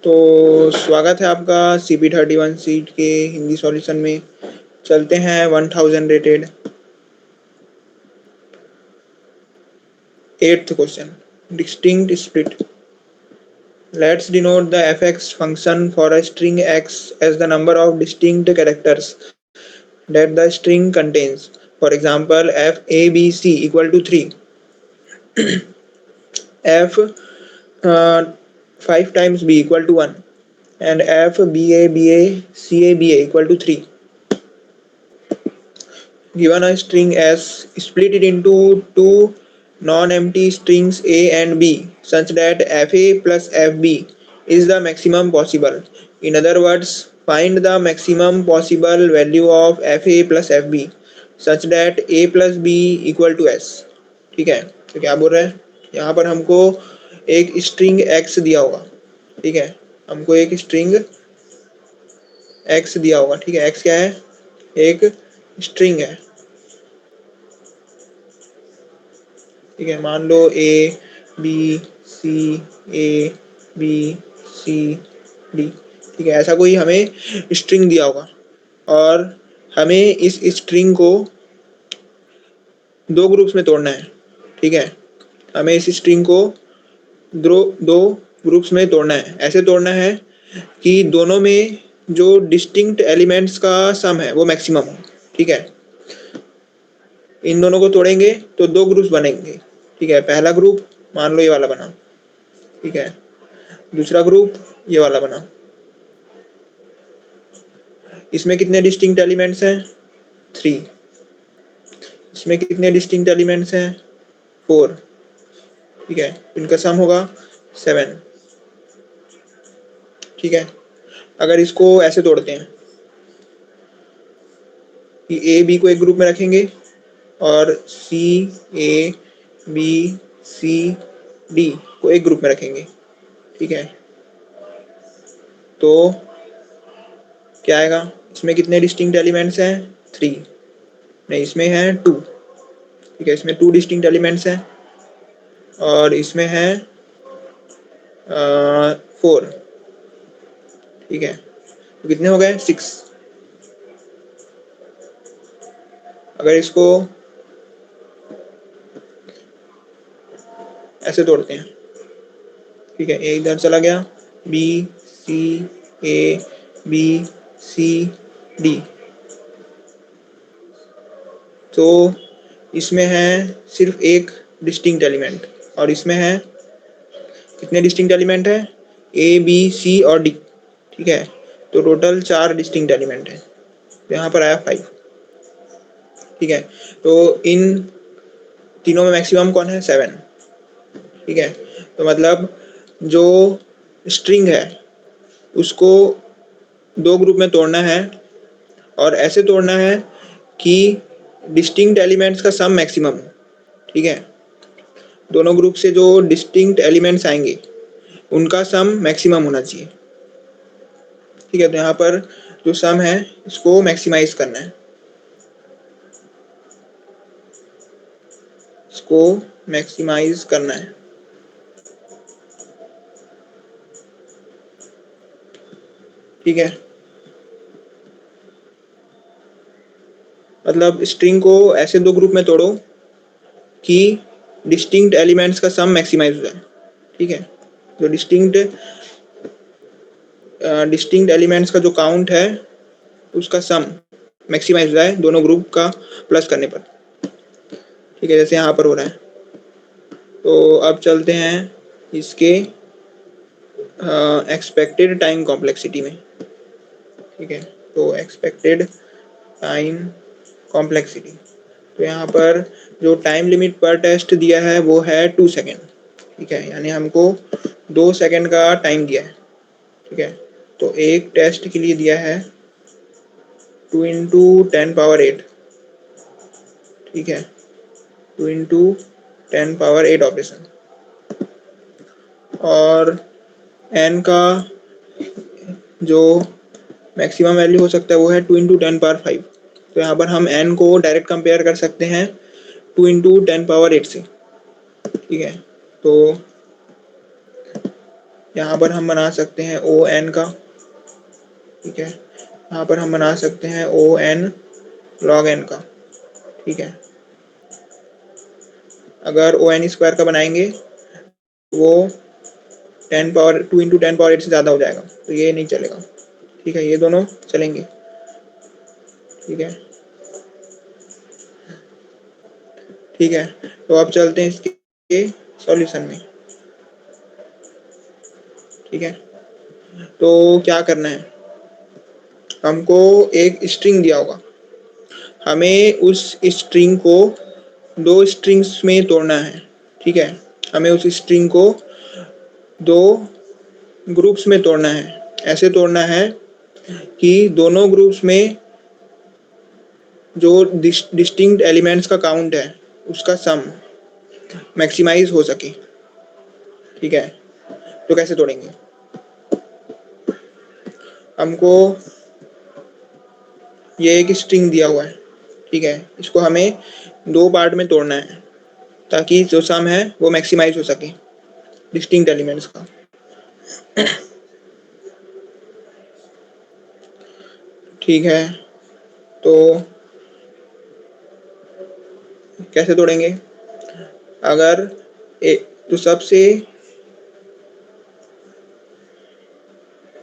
तो स्वागत है आपका CP31 सीट के हिंदी सॉल्यूशन में। चलते हैं 1000 rated 8th question, distinct split. Let's denote the fx function for a string x as the number of distinct characters that the string contains. For example, f a b c equal to 3, f 5 times b equal to 1, and f ba ca equal to 3. Given a string S, split it into two non-empty strings A and B such that FA plus FB is the maximum possible. In other words, find the maximum possible value of FA plus FB such that A plus B equal to S. ठीक है, तो क्या बोल रहे हैं यहाँ पर? हमको एक स्ट्रिंग X दिया होगा। ठीक है, हमको एक स्ट्रिंग X दिया होगा। ठीक है, X क्या है? एक स्ट्रिंग है। ठीक है, मान लो ए बी सी डी। ठीक है, ऐसा कोई हमें स्ट्रिंग दिया होगा और हमें इस स्ट्रिंग को दो ग्रुप्स में तोड़ना है। ठीक है, हमें इस स्ट्रिंग को दो ग्रुप्स में तोड़ना है। ऐसे तोड़ना है कि दोनों में जो डिस्टिंक्ट एलिमेंट्स का सम है वो मैक्सिमम हो। ठीक है, इन दोनों को तोड़ेंगे तो दो ग्रुप्स बनेंगे। ठीक है, पहला ग्रुप मान लो ये वाला बना। ठीक है, दूसरा ग्रुप ये वाला बना। इसमें कितने डिस्टिंक्ट एलिमेंट्स हैं? 3। इसमें कितने डिस्टिंक्ट एलिमेंट्स हैं? 4। ठीक है, इनका सम होगा 7। ठीक है, अगर इसको ऐसे तोड़ते हैं कि ए बी को एक ग्रुप में रखेंगे और सी ए बी सी डी को एक ग्रुप में रखेंगे। ठीक है, तो क्या आएगा? इसमें कितने डिस्टिंक्ट एलिमेंट्स हैं? 3। नहीं, इसमें है 2। ठीक है, इसमें 2 डिस्टिंक्ट एलिमेंट्स हैं और इसमें है 4। ठीक है, तो कितने हो गए? 6। अगर इसको ऐसे तोड़ते हैं, ठीक है, ए इधर चला गया, B C A B C D, तो इसमें है सिर्फ एक डिस्टिंक्ट एलिमेंट और इसमें है कितने डिस्टिंक्ट एलिमेंट है? ए बी सी और डी। ठीक है, तो टोटल 4 डिस्टिंक्ट एलिमेंट है, तो यहाँ पर आया 5। ठीक है, तो इन तीनों में मैक्सिमम कौन है? 7। ठीक है, तो मतलब जो स्ट्रिंग है उसको दो ग्रुप में तोड़ना है और ऐसे तोड़ना है कि डिस्टिंक्ट एलिमेंट्स का सम मैक्सिमम हो। ठीक है, दोनों ग्रुप से जो डिस्टिंक्ट एलिमेंट्स आएंगे उनका सम मैक्सिमम होना चाहिए। ठीक है, तो यहाँ पर जो सम है इसको मैक्सिमाइज करना है, इसको मैक्सिमाइज करना है। ठीक है, मतलब स्ट्रिंग को ऐसे दो ग्रुप में तोड़ो कि डिस्टिंक्ट एलिमेंट्स का सम मैक्सिमाइज हो जाए। ठीक है, जो डिस्टिंक्ट एलिमेंट्स का जो काउंट है उसका सम मैक्सिमाइज हो जाए दोनों ग्रुप का प्लस करने पर। ठीक है, जैसे यहाँ पर हो रहा है। तो अब चलते हैं इसके एक्सपेक्टेड टाइम कॉम्प्लेक्सिटी में। ठीक है, तो एक्सपेक्टेड टाइम कॉम्प्लेक्सिटी, तो यहाँ पर जो टाइम लिमिट पर टेस्ट दिया है वो है 2 सेकेंड। ठीक है, यानी हमको 2 सेकेंड का टाइम दिया है। ठीक है, तो एक टेस्ट के लिए दिया है 2 इंटू 10⁸। ठीक है, 2 इंटू 10⁸ ऑपरेशन, और n का जो मैक्सिमम वैल्यू हो सकता है वो है 2 इंटू 10⁵। तो यहाँ पर हम n को डायरेक्ट कंपेयर कर सकते हैं 2 इंटू 10⁸ से। ठीक है, तो यहाँ पर हम बना सकते हैं ओ एन का, ठीक है। यहाँ पर हम बना सकते हैं ओ एन लॉग एन का, ठीक है। अगर ओ एन स्क्वायर का बनाएंगे वो 2 × 10⁻⁸ से ज़्यादा हो जाएगा, तो ये नहीं चलेगा, ठीक है। ये दोनों चलेंगे, ठीक है, ठीक है। तो अब चलते हैं इसके सॉल्यूशन में, ठीक है। तो क्या करना है, हमको एक स्ट्रिंग दिया होगा, हमें उस स्ट्रिंग को 2 स्ट्रिंग्स में तोड़ना है, ठीक है। हमें उस स्ट्रिंग को 2 ग्रुप्स में तोड़ना है। ऐसे तोड़ना है कि दोनों ग्रुप्स में जो डिस्टिंक्ट एलिमेंट्स का काउंट है उसका सम मैक्सिमाइज हो सके, ठीक है। तो कैसे तोड़ेंगे, हमको ये एक स्ट्रिंग दिया हुआ है, ठीक है। इसको हमें 2 पार्ट में तोड़ना है ताकि जो सम है वो मैक्सिमाइज हो सके डिस्टिंक्ट एलिमेंट्स का। ठीक है, तो कैसे तोड़ेंगे, अगर तो सबसे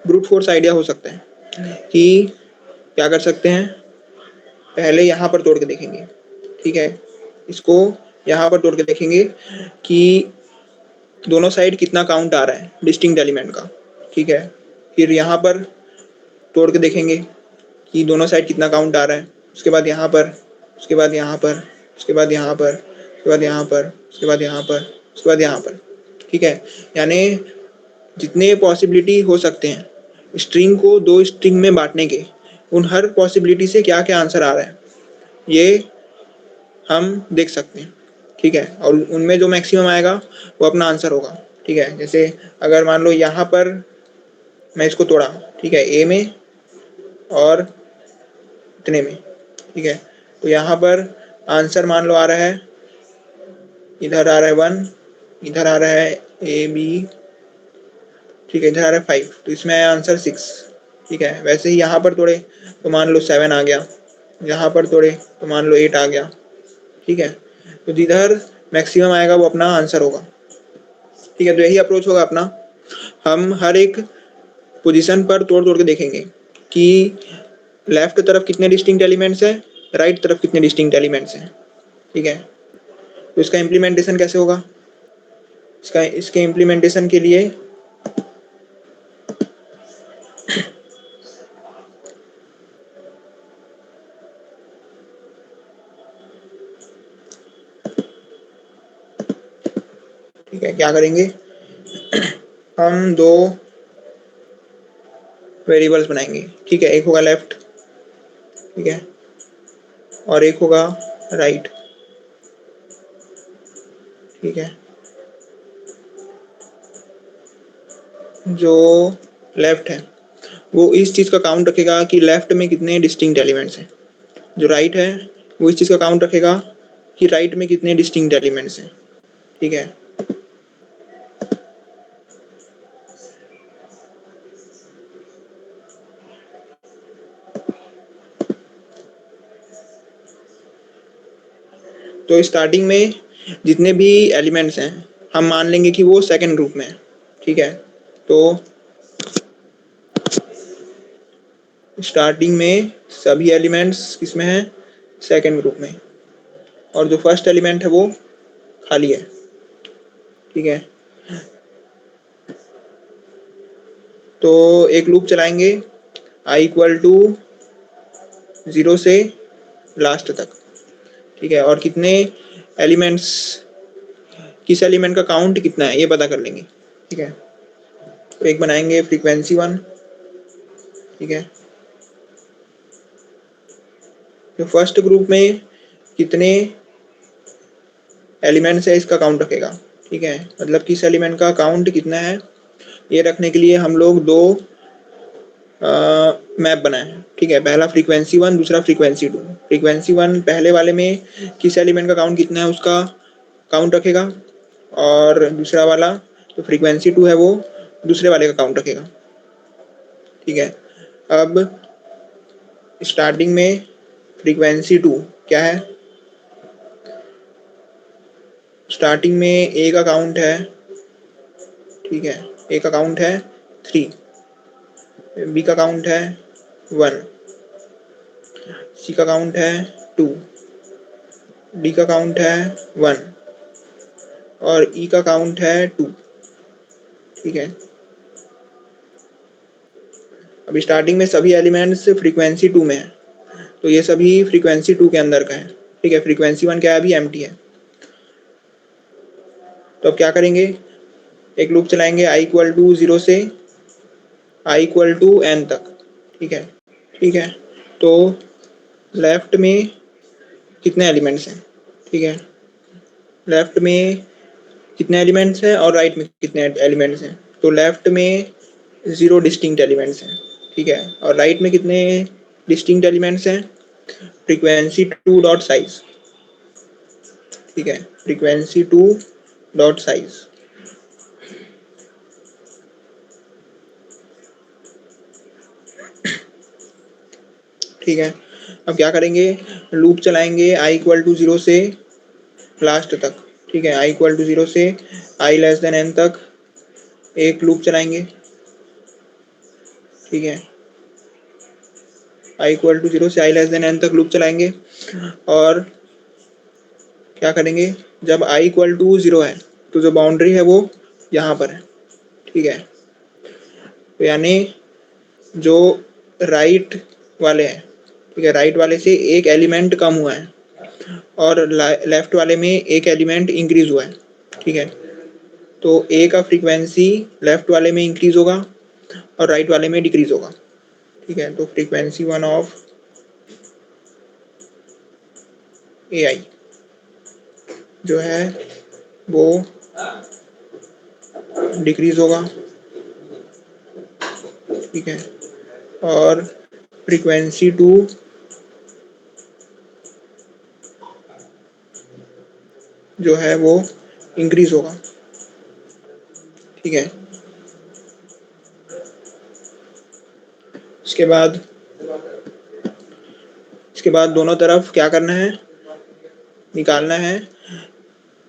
ब्रूट फोर्स आइडिया हो सकता है कि क्या कर सकते हैं, पहले यहाँ पर तोड़ के देखेंगे, ठीक है। इसको यहाँ पर तोड़ के देखेंगे कि दोनों साइड कितना काउंट आ रहा है डिस्टिंक्ट एलिमेंट का, ठीक है। फिर यहाँ पर तोड़ के देखेंगे कि दोनों साइड कितना काउंट आ रहा है, उसके बाद यहाँ पर, उसके बाद यहाँ पर, उसके बाद यहाँ पर, उसके बाद यहाँ पर, उसके बाद यहाँ पर, उसके बाद यहाँ पर, ठीक है। यानी जितने पॉसिबिलिटी हो सकते हैं स्ट्रिंग को 2 स्ट्रिंग में बांटने के, उन हर पॉसिबिलिटी से क्या क्या आंसर आ रहा है ये हम देख सकते हैं, ठीक है। और उनमें जो मैक्सिमम आएगा वो अपना आंसर होगा, ठीक है। जैसे अगर मान लो यहाँ पर मैं इसको तोड़ा, ठीक है, ए में और इतने में, ठीक है। तो यहाँ पर आंसर मान लो आ रहा है, इधर आ रहा है 1, इधर आ रहा है ए बी, ठीक है, इधर आ रहा है 5, तो इसमें आया आंसर 6, ठीक है। वैसे ही यहाँ पर तोड़े तो मान लो 7 आ गया, यहाँ पर तोड़े तो मान लो 8 आ गया, ठीक है। तो जिधर मैक्सिमम आएगा वो अपना आंसर होगा, ठीक है। तो यही अप्रोच होगा अपना, हम हर एक पोजीशन पर तोड़ तोड़ के देखेंगे कि लेफ्ट तरफ कितने डिस्टिंक्ट एलिमेंट्स हैं, राइट तरफ कितने डिस्टिंक्ट एलिमेंट्स हैं, ठीक है। तो इसका इम्प्लीमेंटेशन कैसे होगा, इसके इम्प्लीमेंटेशन के लिए ठीक है, क्या करेंगे, हम 2 वेरिएबल्स बनाएंगे, ठीक है। एक होगा लेफ्ट, ठीक है, और एक होगा राइट, ठीक है। जो लेफ्ट है वो इस चीज़ का काउंट रखेगा कि लेफ्ट में कितने डिस्टिंक्ट एलिमेंट्स हैं, जो राइट है वो इस चीज़ का काउंट रखेगा कि राइट में कितने डिस्टिंक्ट एलिमेंट्स हैं, ठीक है। तो स्टार्टिंग में जितने भी एलिमेंट्स हैं हम मान लेंगे कि वो सेकंड ग्रुप में है, ठीक है। तो स्टार्टिंग में सभी एलिमेंट्स किसमें हैं, सेकंड ग्रुप में, और जो फर्स्ट एलिमेंट है वो खाली है, ठीक है। तो एक लूप चलाएंगे i = 0 से लास्ट तक, ठीक है। और कितने एलिमेंट्स, किस एलिमेंट का काउंट कितना है ये पता कर लेंगे, ठीक है। तो एक बनाएंगे फ्रीक्वेंसी 1, ठीक है। तो फर्स्ट ग्रुप में कितने एलिमेंट्स है इसका काउंट रखेगा, ठीक है। मतलब किस एलिमेंट का काउंट कितना है ये रखने के लिए हम लोग 2 मैप बनाए हैं, ठीक है। पहला फ्रीक्वेंसी 1, दूसरा फ्रीक्वेंसी 2। फ्रीक्वेंसी 1 पहले वाले में किस एलिमेंट का काउंट कितना है उसका काउंट रखेगा, और दूसरा वाला जो फ्रीक्वेंसी 2 है वो दूसरे वाले का काउंट रखेगा। ठीक है, अब स्टार्टिंग में फ्रीक्वेंसी 2 क्या है, स्टार्टिंग में ए का काउंट है, ठीक है, ए का काउंट है 3, बी का काउंट है 1, सी का काउंट है 2, डी का काउंट है 1 और ई का काउंट है 2। ठीक है, अब स्टार्टिंग में सभी एलिमेंट्स फ्रीक्वेंसी 2 में है, तो ये सभी फ्रीक्वेंसी 2 के अंदर का है। ठीक है, फ्रीक्वेंसी 1 क्या है, अभी एम्प्टी है। तो अब क्या करेंगे, एक लूप चलाएंगे i इक्वल टू 0 से i इक्वल टू n तक। ठीक है, ठीक है, तो लेफ्ट में कितने एलिमेंट्स हैं, ठीक है, लेफ्ट में कितने एलिमेंट्स हैं और राइट में कितने एलिमेंट्स हैं, तो लेफ्ट में 0 डिस्टिंक्ट एलिमेंट्स हैं। ठीक है, और राइट में कितने डिस्टिंक्ट एलिमेंट्स हैं, फ्रीक्वेंसी 2 डॉट साइज। ठीक है, फ्रीक्वेंसी 2 डॉट साइज। ठीक है, अब क्या करेंगे, लूप चलाएंगे i इक्वल टू 0 से लास्ट तक। ठीक है, i इक्वल टू 0 से i लेस देन n तक एक लूप चलाएंगे। ठीक है, i इक्वल टू 0 से i लेस देन n तक लूप चलाएंगे और क्या करेंगे, जब i इक्वल टू 0 है तो जो बाउंड्री है वो यहाँ पर है। ठीक है, तो यानी जो राइट वाले हैं, ठीक है, राइट वाले से एक एलिमेंट कम हुआ है और लेफ्ट वाले में एक एलिमेंट इंक्रीज हुआ है। ठीक है, तो ए का फ्रीक्वेंसी लेफ्ट वाले में इंक्रीज होगा और राइट वाले में डिक्रीज होगा। ठीक है, तो फ्रीक्वेंसी 1 ऑफ ए आई जो है वो डिक्रीज होगा। ठीक है, और फ्रीक्वेंसी 2 जो है वो इंक्रीज होगा। ठीक है, इसके बाद दोनों तरफ क्या करना है, निकालना है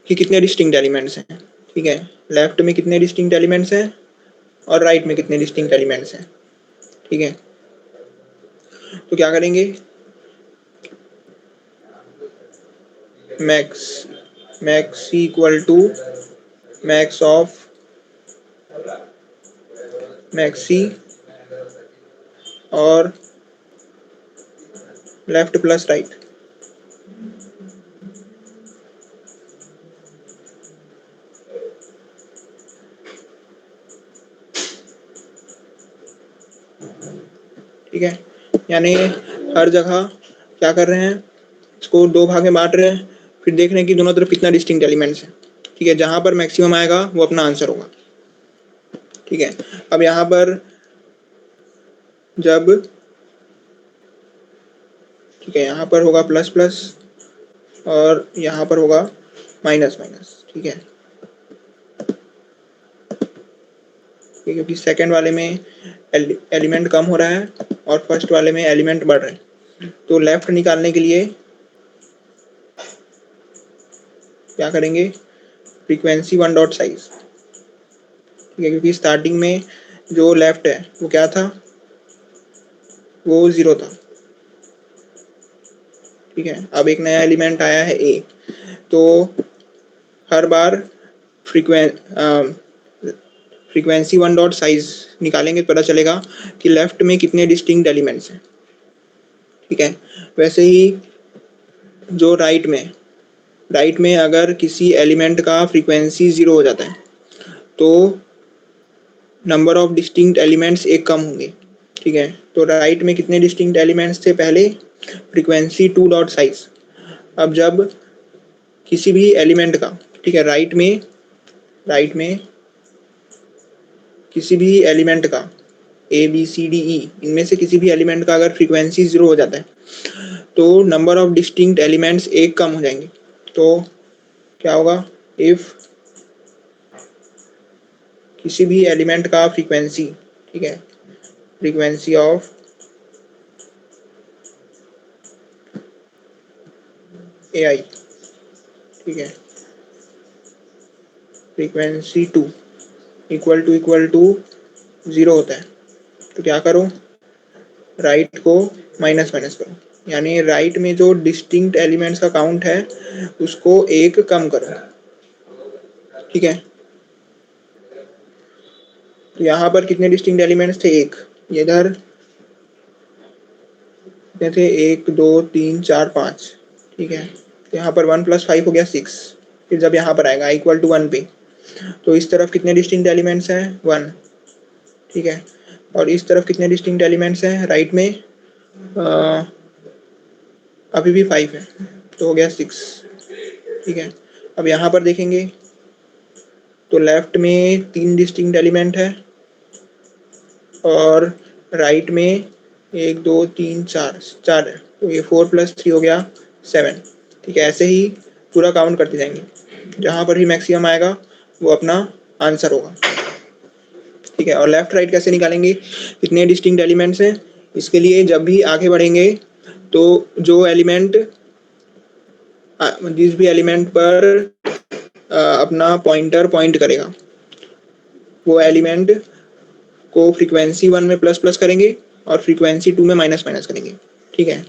कि कितने डिस्टिंक्ट एलिमेंट्स हैं। ठीक है, लेफ्ट में कितने डिस्टिंक्ट एलिमेंट्स हैं और राइट में कितने डिस्टिंक्ट एलिमेंट्स हैं। ठीक है, तो क्या करेंगे, max max equal to max of maxi और लेफ्ट प्लस राइट। ठीक है, यानी हर जगह क्या कर रहे हैं, इसको दो भाग में बांट रहे हैं, फिर देख रहे हैं कि दोनों तरफ कितना डिस्टिंक्ट एलिमेंट्स है। ठीक है, जहां पर मैक्सिमम आएगा वो अपना आंसर होगा। ठीक है, अब यहाँ पर जब, ठीक है, यहाँ पर होगा प्लस प्लस और यहाँ पर होगा माइनस माइनस। ठीक है, क्योंकि सेकंड वाले में एलिमेंट कम हो रहा है और फर्स्ट वाले में एलिमेंट बढ़ रहे हैं, तो लेफ्ट निकालने के लिए क्या करेंगे, फ्रीक्वेंसी 1 डॉट साइज। ठीक है, क्योंकि स्टार्टिंग में जो लेफ्ट है वो क्या था, वो 0 था। ठीक है, अब एक नया एलिमेंट आया है ए, तो हर बार फ्रीक्वेंसी 1 डॉट साइज निकालेंगे तो पता चलेगा कि लेफ्ट में कितने डिस्टिंक्ट एलिमेंट्स हैं। ठीक है, वैसे ही जो राइट में अगर किसी एलिमेंट का फ्रीक्वेंसी 0 हो जाता है तो नंबर ऑफ डिस्टिंक्ट एलिमेंट्स एक कम होंगे। ठीक है, तो राइट में कितने डिस्टिंक्ट एलिमेंट्स थे पहले, फ्रीक्वेंसी 2 डॉट साइज। अब जब किसी भी एलिमेंट का, ठीक है, राइट में किसी भी एलिमेंट का ए बी सी डी ई इनमें से किसी भी एलिमेंट का अगर फ्रीक्वेंसी 0 हो जाता है तो नंबर ऑफ डिस्टिंक्ट एलिमेंट्स एक कम हो जाएंगे। तो क्या होगा, इफ किसी भी एलिमेंट का फ्रीक्वेंसी, ठीक है, फ्रीक्वेंसी ऑफ AI, ठीक है, फ्रीक्वेंसी 2 इक्वल टू 0 होता है। तो क्या करो, राइट को माइनस माइनस करो, यानी राइट में जो डिस्टिंक्ट एलिमेंट्स का काउंट है उसको एक कम करो, ठीक है। तो यहाँ पर कितने डिस्टिंक्ट एलिमेंट्स थे, एक, इधर कितने थे, 1 2 3 4 5, ठीक है। तो यहाँ पर 1 + 5 हो गया 6। फिर जब यहाँ पर आएगा =1 पे, तो इस तरफ कितने डिस्टिंक्ट एलिमेंट्स हैं, 1, ठीक है। और इस तरफ कितने डिस्टिंक्ट एलिमेंट्स हैं, राइट में अभी भी 5 है, तो हो गया 6, ठीक है। अब यहाँ पर देखेंगे तो लेफ्ट में 3 डिस्टिंक्ट एलिमेंट है और राइट में 1 2 3 4 है, तो ये 4 + 3 हो गया 7, ठीक है। ऐसे ही पूरा काउंट करते जाएंगे, जहाँ पर भी मैक्सिमम आएगा वो अपना आंसर होगा, ठीक है। और लेफ्ट राइट कैसे निकालेंगे, कितने डिस्टिंक्ट एलिमेंट्स हैं, इसके लिए जब भी आगे बढ़ेंगे तो जो एलिमेंट जिस भी एलिमेंट पर अपना पॉइंटर पॉइंट करेगा वो एलिमेंट को फ्रीक्वेंसी 1 में प्लस प्लस करेंगे और फ्रीक्वेंसी 2 में माइनस माइनस करेंगे, ठीक है,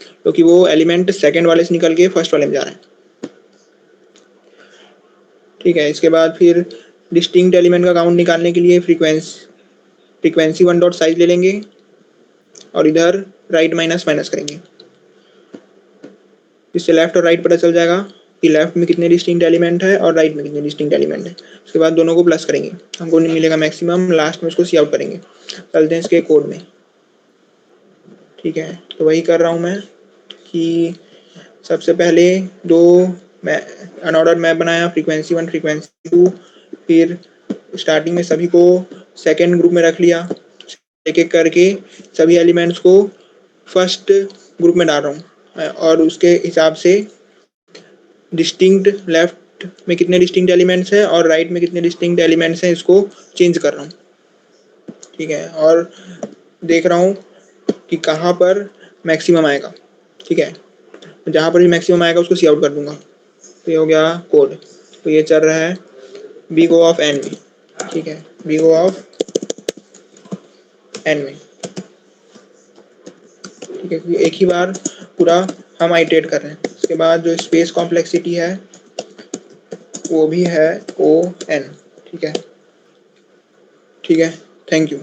क्योंकि वो एलिमेंट सेकंड वाले से निकल के फर्स्ट वाले में जा रहा है, ठीक है। इसके बाद फिर डिस्टिंक्ट एलिमेंट का काउंट निकालने के लिए फ्रीक्वेंसी 1 डॉट साइज ले लेंगे और इधर राइट माइनस माइनस करेंगे, इससे लेफ्ट और राइट पता चल जाएगा कि लेफ्ट में कितने डिस्टिंक्ट एलिमेंट है और राइट में कितने डिस्टिंक्ट एलिमेंट है। उसके बाद दोनों को प्लस करेंगे, हमको मिलेगा मैक्सिमम, लास्ट में उसको सी आउट करेंगे। चलते हैं इसके कोड में, ठीक है। तो वही कर रहा हूँ मैं कि सबसे पहले दो अनऑर्डर मैप बनाया, फ्रीक्वेंसी 1 फ्रीक्वेंसी 2, फिर स्टार्टिंग में सभी को सेकेंड ग्रुप में रख लिया, एक एक करके सभी एलिमेंट्स को फर्स्ट ग्रुप में डाल रहा हूँ और उसके हिसाब से डिस्टिंक्ट लेफ्ट में कितने डिस्टिंक्ट एलिमेंट्स हैं और राइट में कितने डिस्टिंक्ट एलिमेंट्स हैं इसको चेंज कर रहा हूँ, ठीक है। और देख रहा हूँ कि कहाँ पर मैक्सिमम आएगा, ठीक है, जहाँ पर भी मैक्सिमम आएगा उसको सी आउट कर दूंगा। तो ये हो गया कोड। तो ये चल रहा है बिग ओ ऑफ एन में, ठीक है, बिग ओ ऑफ एन में, ठीक है, एक ही बार पूरा हम आइटरेट कर रहे हैं। उसके बाद जो स्पेस कॉम्प्लेक्सिटी है वो भी है ओ एन, ठीक है, ठीक है, थैंक यू।